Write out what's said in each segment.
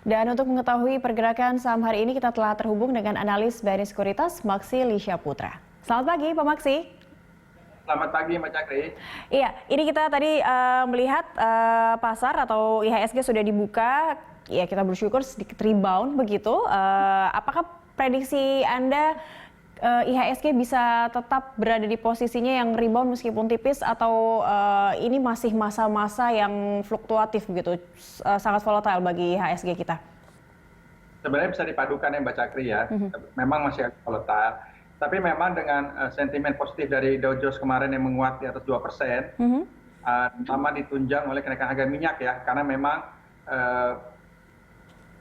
Dan untuk mengetahui pergerakan saham hari ini kita telah terhubung dengan analis BNI Sekuritas Maksi Lisha Putra. Selamat pagi Pak Maksi. Selamat pagi Mbak Cakri. Iya, ini kita tadi melihat pasar atau IHSG sudah dibuka, ya kita bersyukur sedikit rebound begitu. Apakah prediksi Anda IHSG bisa tetap berada di posisinya yang rebound meskipun tipis atau ini masih masa-masa yang fluktuatif begitu, sangat volatile bagi IHSG kita? Sebenarnya bisa dipadukan ya Mbak Cakri ya, memang masih volatile. Tapi memang dengan sentimen positif dari Dow Jones kemarin yang menguat di atas 2%, terutama ditunjang oleh kenaikan harga minyak ya, karena memang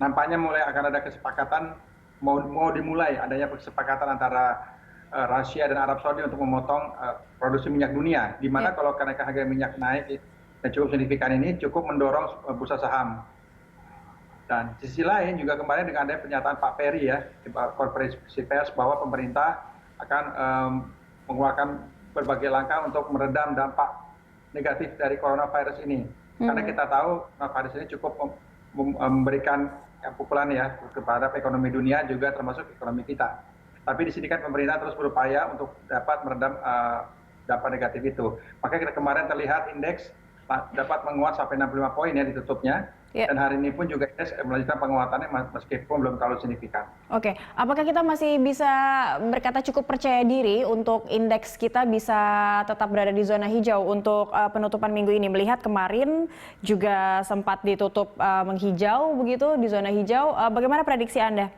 nampaknya mulai akan ada kesepakatan, mau dimulai adanya kesepakatan antara Rusia dan Arab Saudi untuk memotong produksi minyak dunia, di mana kalau kenaikan harga minyak naik dan cukup signifikan ini cukup mendorong bursa saham. Dan di sisi lain juga kemarin dengan adanya pernyataan Pak Ferry ya di konferensi pers bahwa pemerintah akan mengeluarkan berbagai langkah untuk meredam dampak negatif dari coronavirus ini. Karena kita tahu coronavirus ini cukup memberikan pukulan ya kepada ekonomi dunia juga termasuk ekonomi kita. Tapi di sini kan pemerintah terus berupaya untuk dapat meredam dampak negatif itu. Makanya kita kemarin terlihat indeks dapat menguat sampai 65 poin ya ditutupnya. Dan hari ini pun juga indeks melanjutkan penguatannya meskipun belum terlalu signifikan. Oke, apakah kita masih bisa berkata cukup percaya diri untuk indeks kita bisa tetap berada di zona hijau untuk penutupan minggu ini? Melihat kemarin juga sempat ditutup menghijau begitu di zona hijau. Bagaimana prediksi Anda?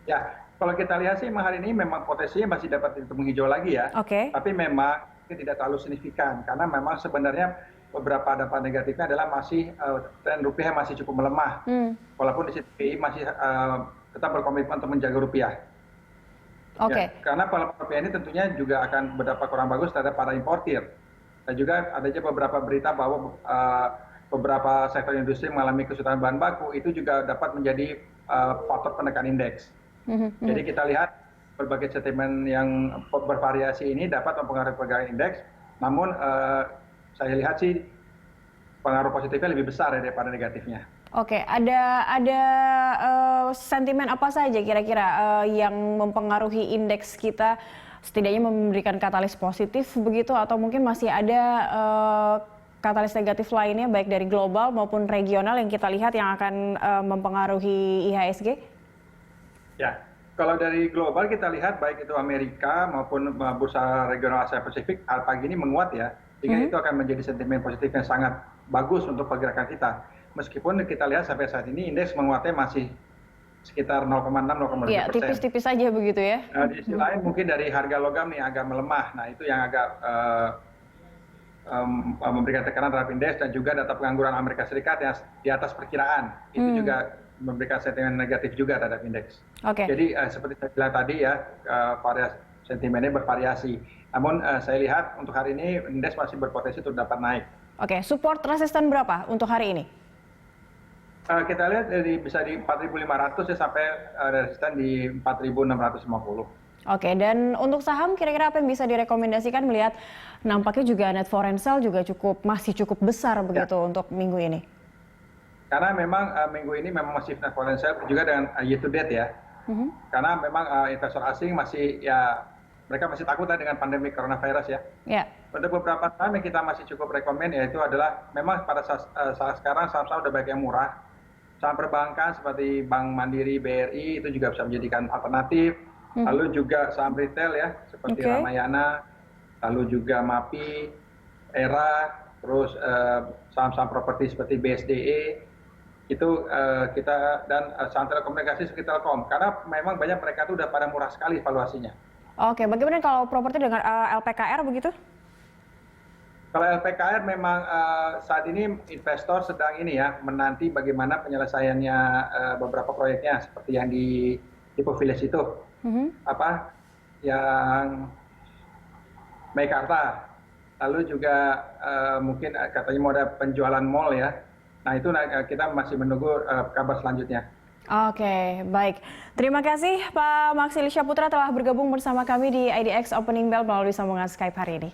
Ya, kalau kita lihat sih hari ini memang potensinya masih dapat ditutup menghijau lagi ya. Tapi memang tidak terlalu signifikan karena memang sebenarnya beberapa dampak negatifnya adalah masih tren rupiah masih cukup melemah, walaupun di sini masih tetap berkomitmen untuk menjaga rupiah. Ya, karena pelemahan rupiah ini tentunya juga akan berdampak kurang bagus terhadap para importir. Dan juga adanya beberapa berita bahwa beberapa sektor industri mengalami kesulitan bahan baku, itu juga dapat menjadi faktor penekan indeks. Jadi kita lihat berbagai sentimen yang bervariasi ini dapat mempengaruhi pergerakan indeks, namun saya lihat sih pengaruh positifnya lebih besar ya daripada negatifnya. Oke, ada sentimen apa saja kira-kira yang mempengaruhi indeks kita, setidaknya memberikan katalis positif begitu, atau mungkin masih ada katalis negatif lainnya baik dari global maupun regional yang kita lihat yang akan mempengaruhi IHSG? Ya, kalau dari global kita lihat baik itu Amerika maupun bursa regional Asia Pasifik pagi ini menguat ya. Sehingga itu akan menjadi sentimen positif yang sangat bagus untuk pergerakan kita. Meskipun kita lihat sampai saat ini indeks menguatnya masih sekitar 0,6-0,7%. Iya, tipis-tipis saja begitu ya. Di sisi lain mungkin dari harga logam nih agak melemah. Nah itu yang agak memberikan tekanan terhadap indeks, dan juga data pengangguran Amerika Serikat yang di atas perkiraan. Itu juga memberikan sentimen negatif juga terhadap indeks. Jadi seperti saya bilang tadi ya, sentimennya bervariasi. Namun saya lihat untuk hari ini indeks masih berpotensi untuk dapat naik. Support resisten berapa untuk hari ini? Kita lihat bisa di 4.500 ya sampai resisten di 4.650. Dan untuk saham kira-kira apa yang bisa direkomendasikan melihat nampaknya juga net foreign sale juga masih cukup besar begitu untuk minggu ini? Karena memang minggu ini memang masih net foreign sale juga dengan year to date ya. Karena memang investor asing masih mereka masih takut dengan pandemi coronavirus ya. Untuk beberapa saham yang kita masih cukup rekomen yaitu adalah memang pada saat sekarang saham-saham udah banyak yang murah. Saham perbankan seperti Bank Mandiri, BRI itu juga bisa menjadikan alternatif. Lalu juga saham retail ya seperti Ramayana, lalu juga MAPI, ERA, terus saham-saham properti seperti BSDE itu kita, dan saham telekomunikasi seperti Telkom, karena memang banyak mereka itu udah pada murah sekali valuasinya. Bagaimana kalau properti dengan LPKR begitu? Kalau LPKR memang saat ini investor sedang menanti bagaimana penyelesaiannya beberapa proyeknya seperti yang di Lipo Village itu, yang Meikarta, lalu juga mungkin katanya mau ada penjualan mall ya. Nah itu kita masih menunggu kabar selanjutnya. Baik. Terima kasih Pak Maksi Lisha Putra telah bergabung bersama kami di IDX Opening Bell melalui sambungan Skype hari ini.